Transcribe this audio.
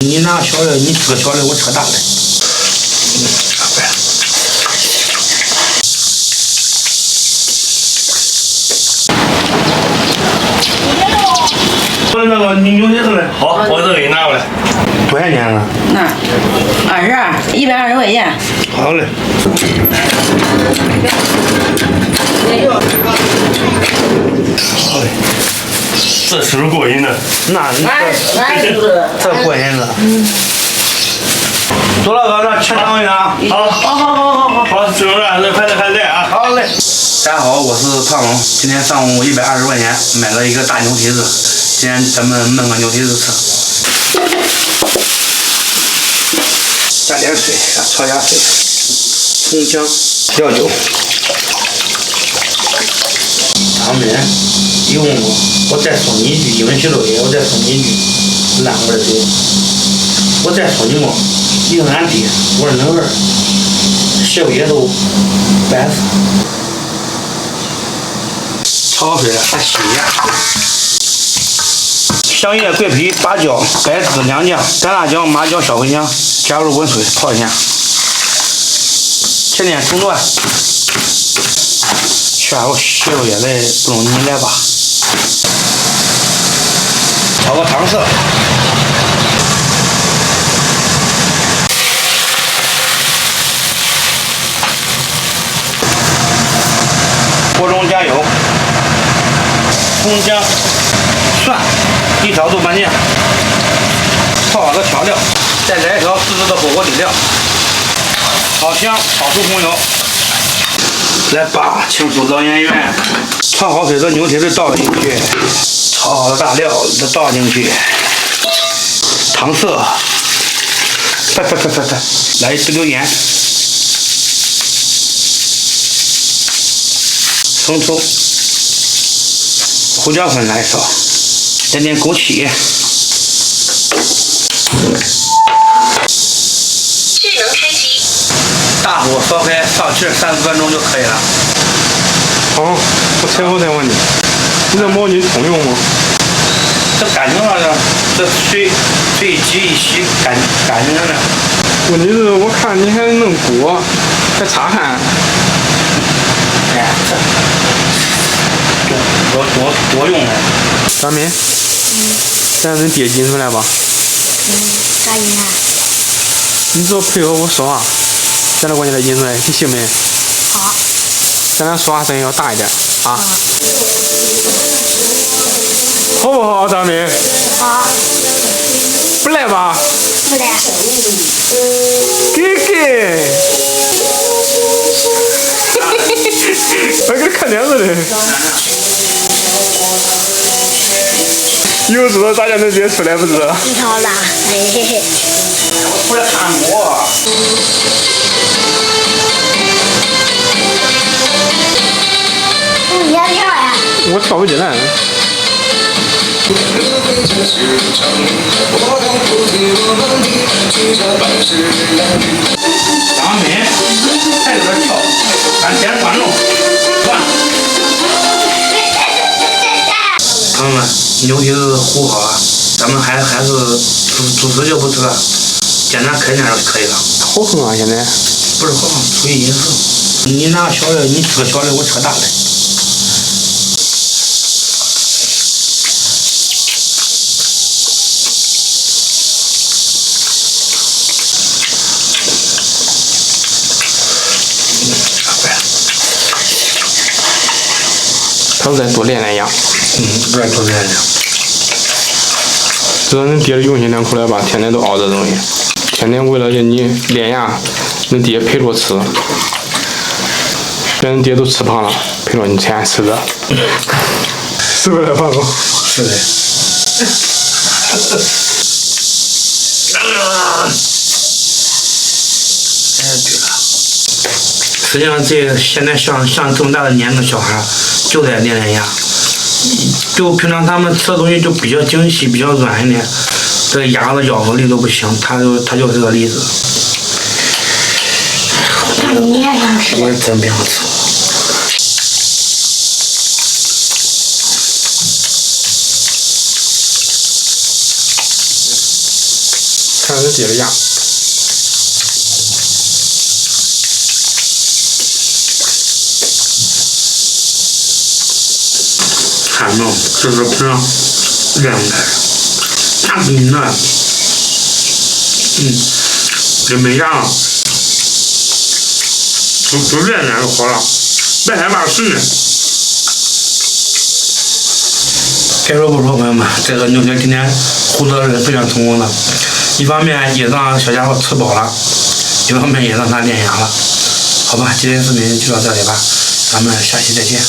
你拿小的，你吃个小的，我吃个大的。我那个牛蹄子嘞，好，我这给你拿过来。多少钱啊？那120块钱。好嘞。好嘞。这是不是过瘾的？那这过瘾了。左老哥，那钱掌柜啊。好，这种人快点啊！好嘞。大家好，我是胖龙。今天上午120块钱买了一个大牛蹄子，今天咱们焖个牛蹄子吃。加点水，焯下水，葱姜料酒，汤面。一共我再说你一句，英文写作业，我再说你一句烂味的嘴。我再说你么？你是俺爹，我是恁儿，鞋不也都白色。焯好水了，还洗一下。香叶、桂皮、八角、白芷、良姜、干辣椒、麻椒、小茴香，加入滚水泡一下。切点葱段，下后蟹肉也来不容易来吧。炒个糖色。锅中加油，葱姜、蒜，一炒豆瓣酱，泡好的调料，再来一勺自制的火锅底料，炒香，炒出红油。来吧，清楚老演员，焯好水的牛蹄子倒进去，炒好的大料再倒进去，糖色，来一丢盐。生抽、胡椒粉来一勺，点点枸杞。智能开机。大火烧开，上气30分钟就可以了。好，我最后再问你，你这毛巾通用吗？这干净了的，这水一挤一洗，干净了的。问题是我看你还弄锅，还擦汗。哎，这多用了。大妹，咱恁爹引出来吧。啥意思啊？你只要配合我说话，咱俩管你来引出来，你信没？好。咱俩说话声音要大一点啊。好不好，大妹？好。不来吧？不来。给。我给你看电视的。又知道大家能约出来不是？知道了，嘿嘿嘿。我来看我。你也跳呀？我跳不进来。大妹，还有点跳，咱先观众，转。朋友们，牛蹄子糊好了，咱们还是主食就不吃了，简单啃点就可以了。好横啊！现在不是好横，出于饮食。你拿小的，你吃个小的，我吃个大的。他再多练练牙。再多练练。知道恁爹的用心良苦来吧？天天都熬这东西，天天为了给你练牙，恁爹陪着吃，让恁爹都吃胖了，陪着你天天吃这，是不是胖哥？是的。哎，对了，实际上现在像这么大的年龄小孩，就得练练牙。就平常他们吃的东西就比较精细，比较软一点，这个牙的咬合力都不行，他就是个例子。你也想吃？我是真不想吃。看是结了烊。看到这个皮凉开，大冰的，这没啥了，都热点就好了，别害怕水。该说不说，朋友们，这个牛姐今天糊的是非常成功的，一方面也让小家伙吃饱了，一方面也让他练哑了。好吧，今天视频就到这里吧，咱们下期再见。